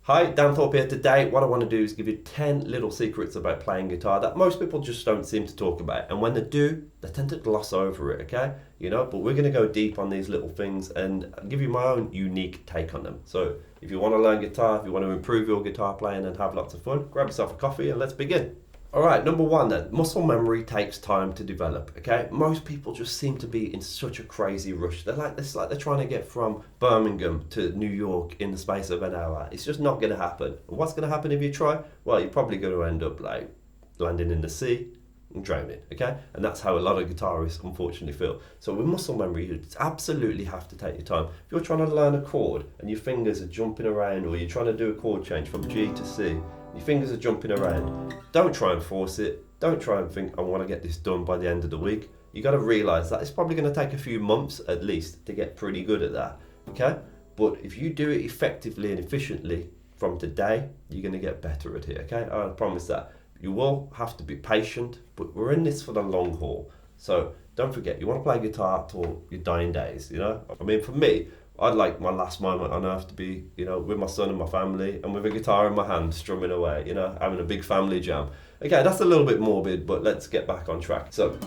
Hi, Dan Thorpe here. Today, what I want to do is give you 10 little secrets about playing guitar that most people just don't seem to talk about. And when they do, they tend to gloss over it, okay? But we're going to go deep on these little things and give you my own unique take on them. So if you want to learn guitar, if you want to improve your guitar playing and have lots of fun, grab yourself a coffee and let's begin. All right, number one then, muscle memory takes time to develop, okay? Most people just seem to be in such a crazy rush. It's like they're trying to get from Birmingham to New York in the space of an hour. It's just not gonna happen. And what's gonna happen if you try? Well, you're probably gonna end up like landing in the sea and drowning, okay? And that's how a lot of guitarists unfortunately feel. So with muscle memory, you absolutely have to take your time. If you're trying to learn a chord and your fingers are jumping around, or you're trying to do a chord change from G to C, your fingers are jumping around, don't try and force it. Don't try and think, I want to get this done by the end of the week. You got to realize that it's probably going to take a few months at least to get pretty good at that, okay? But if you do it effectively and efficiently from today, you're going to get better at it, okay? I promise that. You will have to be patient, but we're in this for the long haul. So don't forget, you want to play guitar till your dying days, I mean, for me, I'd like my last moment on earth to be, with my son and my family and with a guitar in my hand, strumming away, having a big family jam. Okay, that's a little bit morbid, but let's get back on track. So,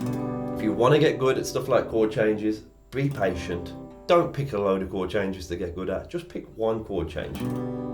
if you want to get good at stuff like chord changes, be patient. Don't pick a load of chord changes to get good at. Just pick one chord change.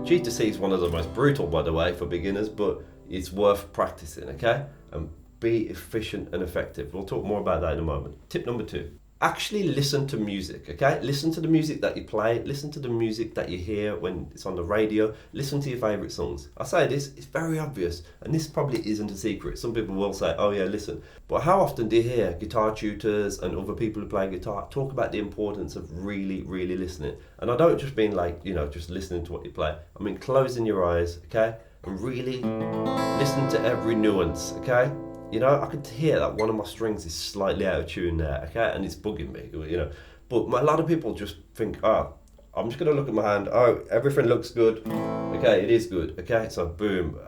G to C is one of the most brutal, by the way, for beginners, but it's worth practicing, okay? And be efficient and effective. We'll talk more about that in a moment. Tip number 2. Actually listen to music, okay? Listen to the music that you play, listen to the music that you hear when it's on the radio, listen to your favourite songs. I say this, it's very obvious, and this probably isn't a secret. Some people will say, oh yeah, listen. But how often do you hear guitar tutors and other people who play guitar talk about the importance of really, really listening? And I don't just mean like, just listening to what you play. I mean closing your eyes, okay? And really listen to every nuance, okay? I could hear that one of my strings is slightly out of tune there, okay? And it's bugging me, But a lot of people just think, I'm just going to look at my hand. Oh, everything looks good. Okay, it is good. Okay, so boom.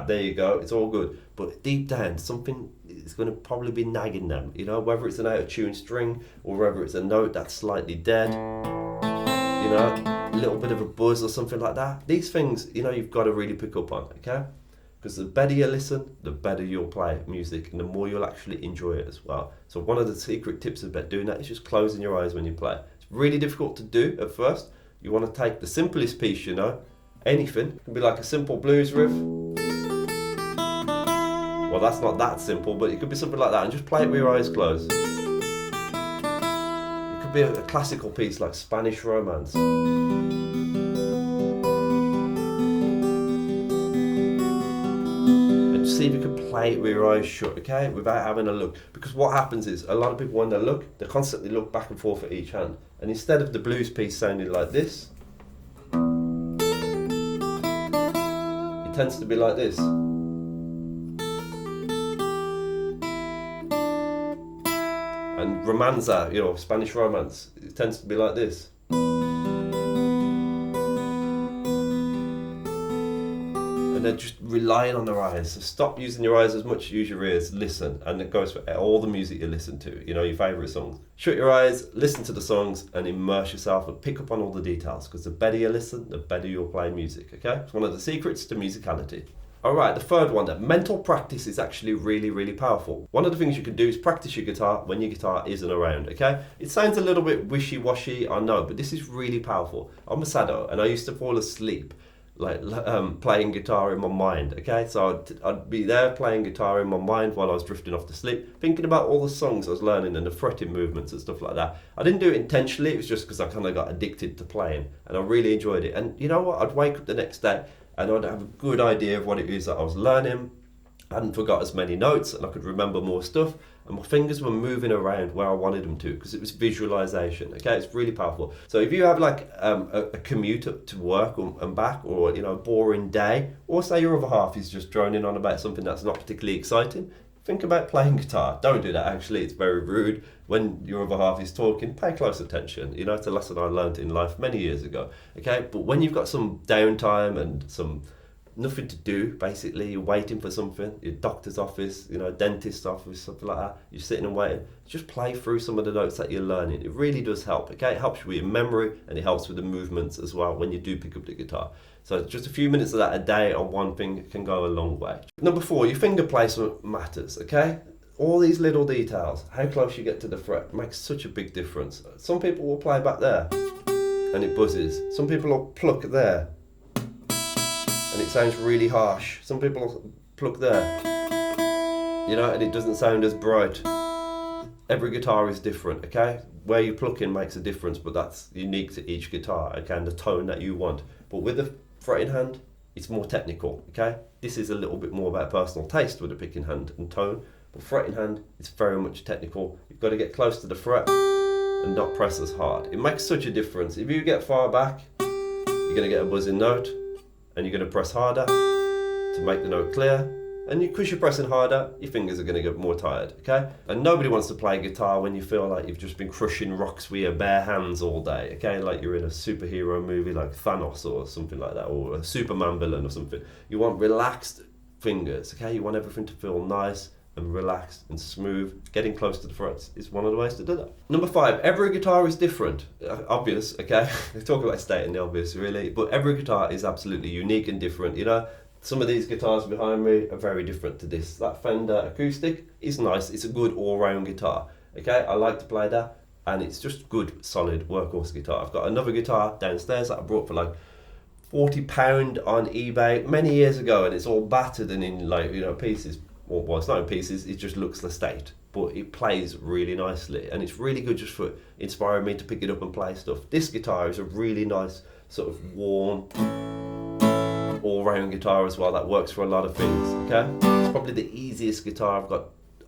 There you go. It's all good. But deep down, something is going to probably be nagging them, whether it's an out of tune string or whether it's a note that's slightly dead, a little bit of a buzz or something like that. These things, you've got to really pick up on, okay? Because the better you listen, the better you'll play music and the more you'll actually enjoy it as well. So one of the secret tips about doing that is just closing your eyes when you play. It's really difficult to do at first. You want to take the simplest piece, anything. It can be like a simple blues riff. Well, that's not that simple, but it could be something like that, and just play it with your eyes closed. It could be a classical piece like Spanish Romance. See if you can play it with your eyes shut, okay, without having a look. Because what happens is, a lot of people when they look, they constantly look back and forth at each hand. And instead of the blues piece sounding like this, it tends to be like this. And Romanza, Spanish Romance, it tends to be like this. And they're just relying on their eyes. So stop using your eyes as much, use your ears, listen. And it goes for all the music you listen to, your favourite songs. Shut your eyes, listen to the songs and immerse yourself and pick up on all the details, because the better you listen, the better you'll play music, okay? It's one of the secrets to musicality. Alright, the third one then. Mental practice is actually really, really powerful. One of the things you can do is practice your guitar when your guitar isn't around, okay? It sounds a little bit wishy-washy, I know, but this is really powerful. I'm a sado and I used to fall asleep playing guitar in my mind, okay? So I'd be there playing guitar in my mind while I was drifting off to sleep, thinking about all the songs I was learning and the fretting movements and stuff like that. I didn't do it intentionally, it was just because I kind of got addicted to playing and I really enjoyed it. And you know what? I'd wake up the next day and I'd have a good idea of what it is that I was learning. I hadn't forgot as many notes and I could remember more stuff, and my fingers were moving around where I wanted them to because it was visualization, okay? It's really powerful. So if you have like a commute to work and back, or a boring day, or say your other half is just droning on about something that's not particularly exciting, think about playing guitar. Don't do that, actually, it's very rude. When your other half is talking, pay close attention. It's a lesson I learned in life many years ago, okay? But when you've got some downtime and nothing to do, basically, you're waiting for something, your doctor's office, dentist's office, something like that, you're sitting and waiting, just play through some of the notes that you're learning. It really does help, okay? It helps with your memory and it helps with the movements as well when you do pick up the guitar. So just a few minutes of that a day on one thing can go a long way. Number 4, your finger placement matters, okay? All these little details, how close you get to the fret makes such a big difference. Some people will play back there and it buzzes. Some people will pluck there and it sounds really harsh. Some people will pluck there, you know, and it doesn't sound as bright. Every guitar is different, okay? Where you pluck in makes a difference, but that's unique to each guitar, okay, and the tone that you want. But with the fretting hand, it's more technical, okay? This is a little bit more about personal taste with the picking hand and tone, but fretting hand is very much technical. You've got to get close to the fret and not press as hard. It makes such a difference. If you get far back, you're going to get a buzzing note, and you're going to press harder to make the note clear. And because you're pressing harder, your fingers are going to get more tired, okay? And nobody wants to play guitar when you feel like you've just been crushing rocks with your bare hands all day, okay? Like you're in a superhero movie like Thanos or something like that, or a Superman villain or something. You want relaxed fingers, okay? You want everything to feel nice and relaxed and smooth. Getting close to the frets is one of the ways to do that. Number 5, every guitar is different. Obvious, okay? We talk about stating the obvious, really, but every guitar is absolutely unique and different, you know? Some of these guitars behind me are very different to this. That Fender acoustic is nice. It's a good all-round guitar. Okay, I like to play that, and it's just good, solid workhorse guitar. I've got another guitar downstairs that I brought for like £40 on eBay many years ago, and it's all battered and in like, you know, pieces. Well, it's not in pieces. It just looks the state, but it plays really nicely, and it's really good just for inspiring me to pick it up and play stuff. This guitar is a really nice sort of worn, all-round guitar as well that works for a lot of things, okay? It's probably the easiest guitar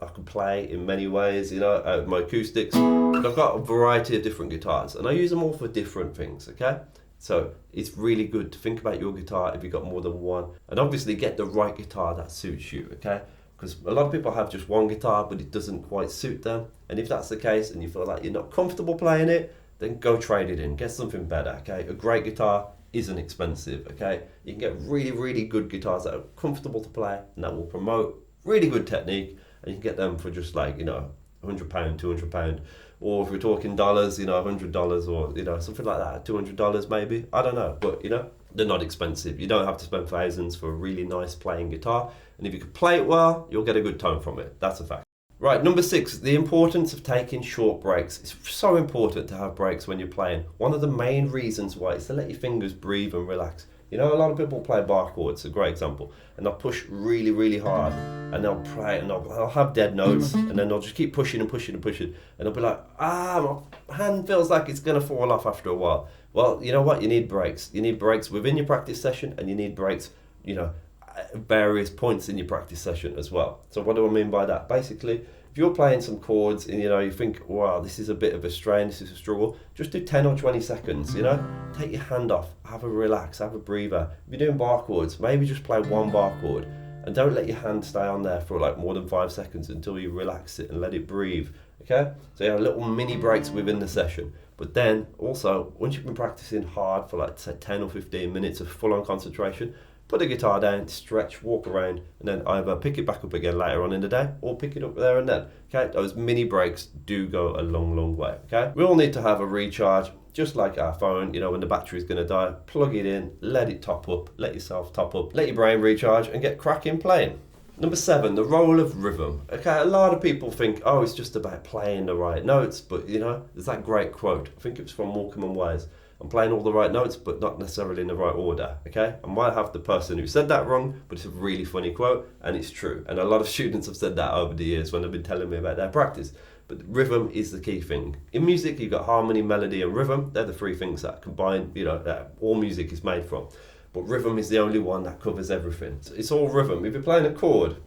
I can play in many ways, you know, out of my acoustics. But I've got a variety of different guitars and I use them all for different things, okay? So it's really good to think about your guitar if you've got more than one, and obviously get the right guitar that suits you, okay? Because a lot of people have just one guitar but it doesn't quite suit them, and if that's the case and you feel like you're not comfortable playing it, then go trade it in, get something better, okay? A great guitar isn't expensive, okay? You can get really, really good guitars that are comfortable to play and that will promote really good technique, and you can get them for just like, you know, £100, £200, or if we're talking dollars, you know, $100 or, you know, something like that, $200 maybe, I don't know, but you know, they're not expensive. You don't have to spend thousands for a really nice playing guitar, and if you can play it well, you'll get a good tone from it. That's a fact. Right, number 6, the importance of taking short breaks. It's so important to have breaks when you're playing. One of the main reasons why is to let your fingers breathe and relax. You know, a lot of people play bar chords, a great example, and they'll push really, really hard, and they'll play, and they'll have dead notes, and then they'll just keep pushing and pushing and pushing, and they'll be like, my hand feels like it's gonna fall off after a while. Well, you know what? You need breaks. You need breaks within your practice session, and you need breaks, you know, at various points in your practice session as well. So what do I mean by that? Basically, if you're playing some chords and, you know, you think, wow, this is a bit of a strain, this is a struggle, just do 10 or 20 seconds, you know? Take your hand off, have a relax, have a breather. If you're doing bar chords, maybe just play one bar chord and don't let your hand stay on there for like more than 5 seconds until you relax it and let it breathe, okay? So you have little mini breaks within the session. But then also, once you've been practicing hard for like say 10 or 15 minutes of full-on concentration, put the guitar down, stretch, walk around, and then either pick it back up again later on in the day or pick it up there and then. Okay, those mini breaks do go a long, long way. Okay, we all need to have a recharge, just like our phone. You know, when the battery's going to die, plug it in, let it top up, let yourself top up, let your brain recharge, and get cracking playing. Number 7, the role of rhythm. Okay, a lot of people think, oh, it's just about playing the right notes, but you know, there's that great quote. I think it's from Morecambe and Wise. I'm playing all the right notes, but not necessarily in the right order, okay? I might have the person who said that wrong, but it's a really funny quote, and it's true. And a lot of students have said that over the years when they've been telling me about their practice. But rhythm is the key thing. In music, you've got harmony, melody, and rhythm. They're the 3 things that combine, you know, that all music is made from. But rhythm is the only one that covers everything. So it's all rhythm. If you're playing a chord,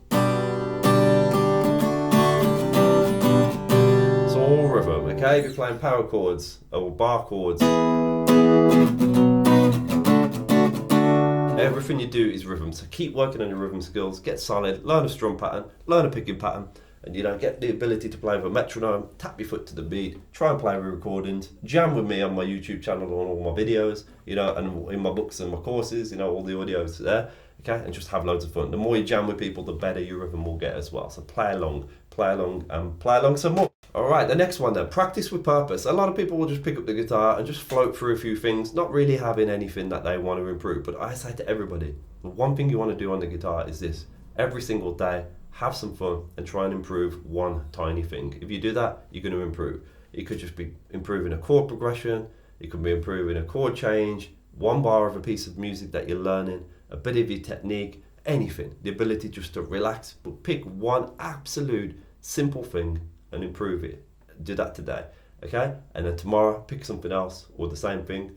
it's all rhythm, okay? If you're playing power chords or bar chords, everything you do is rhythm. So keep working on your rhythm skills, get solid, learn a strum pattern, learn a picking pattern, and you know, get the ability to play with a metronome, tap your foot to the beat, try and play with recordings, jam with me on my YouTube channel on all my videos, you know, and in my books and my courses, you know, all the audios there, okay, and just have loads of fun. The more you jam with people, the better your rhythm will get as well. So play along, and play along some more. All right, the next one then, practice with purpose. A lot of people will just pick up the guitar and just float through a few things, not really having anything that they want to improve. But I say to everybody, the one thing you want to do on the guitar is this. Every single day, have some fun and try and improve one tiny thing. If you do that, you're going to improve. It could just be improving a chord progression, it could be improving a chord change, one bar of a piece of music that you're learning, a bit of your technique, anything. The ability just to relax, but pick one absolute simple thing and improve it. Do that today, okay? And then tomorrow, pick something else or the same thing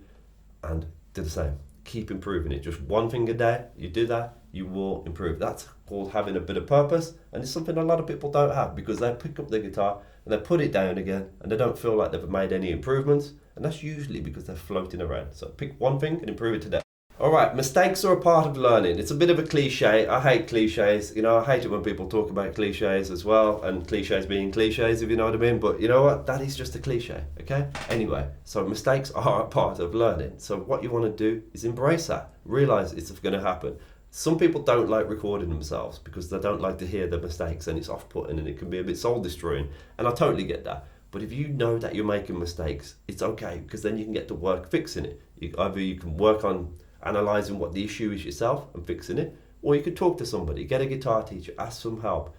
and do the same. Keep improving it. Just one thing a day, you do that, you will improve. That's called having a bit of purpose, and it's something a lot of people don't have because they pick up the guitar and they put it down again and they don't feel like they've made any improvements, and that's usually because they're floating around. So pick one thing and improve it today. All right, mistakes are a part of learning. It's a bit of a cliche. I hate cliches. You know, I hate it when people talk about cliches as well, and cliches being cliches, if you know what I mean. But you know what? That is just a cliche, okay? Anyway, so mistakes are a part of learning. So what you want to do is embrace that. Realize it's going to happen. Some people don't like recording themselves because they don't like to hear their mistakes, and it's off-putting and it can be a bit soul-destroying. And I totally get that. But if you know that you're making mistakes, it's okay, because then you can get to work fixing it. Either you can work on analysing what the issue is yourself and fixing it, or you could talk to somebody, get a guitar teacher, ask some help,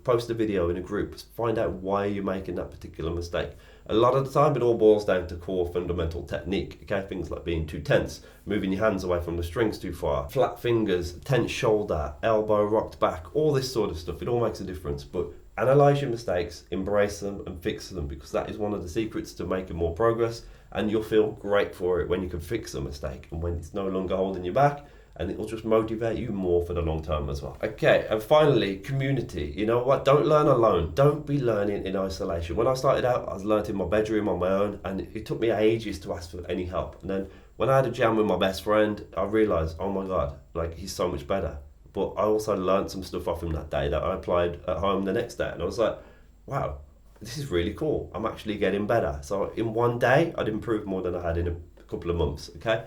post a video in a group, find out why you're making that particular mistake. A lot of the time it all boils down to core fundamental technique, okay? Things like being too tense, moving your hands away from the strings too far, flat fingers, tense shoulder, elbow rocked back, all this sort of stuff. It all makes a difference, but analyse your mistakes, embrace them and fix them, because that is one of the secrets to making more progress, and you'll feel great for it when you can fix a mistake and when it's no longer holding you back, and it will just motivate you more for the long term as well. Okay, and finally, community. You know what? Don't learn alone. Don't be learning in isolation. When I started out, I was learning in my bedroom on my own, and it took me ages to ask for any help. And then when I had a jam with my best friend, I realised, oh my God, like he's so much better. But I also learned some stuff off him that day that I applied at home the next day. And I was like, wow, this is really cool. I'm actually getting better. So in one day, I'd improved more than I had in a couple of months, okay?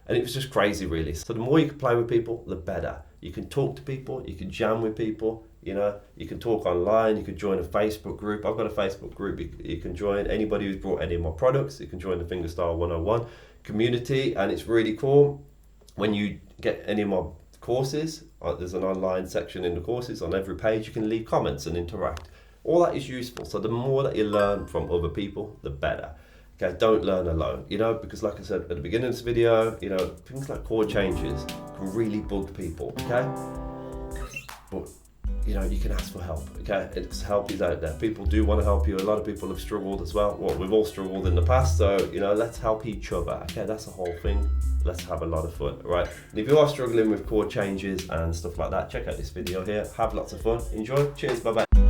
And it was just crazy, really. So the more you can play with people, the better. You can talk to people, you can jam with people, you know, you can talk online, you can join a Facebook group. I've got a Facebook group you can join. Anybody who's brought any of my products, you can join the Fingerstyle 101 community, and it's really cool. When you get any of my courses, there's an online section in the courses. On every page you can leave comments and interact. All that is useful. So the more that you learn from other people, the better. Okay, don't learn alone, you know, because like I said at the beginning of this video, you know, things like chord changes can really bug people, okay? But, you know, you can ask for help, okay? Help is out there. People do want to help you. A lot of people have struggled as well. Well, we've all struggled in the past, so, you know, let's help each other, okay? That's the whole thing. Let's have a lot of fun, right? And if you are struggling with chord changes and stuff like that, check out this video here. Have lots of fun. Enjoy. Cheers. Bye-bye.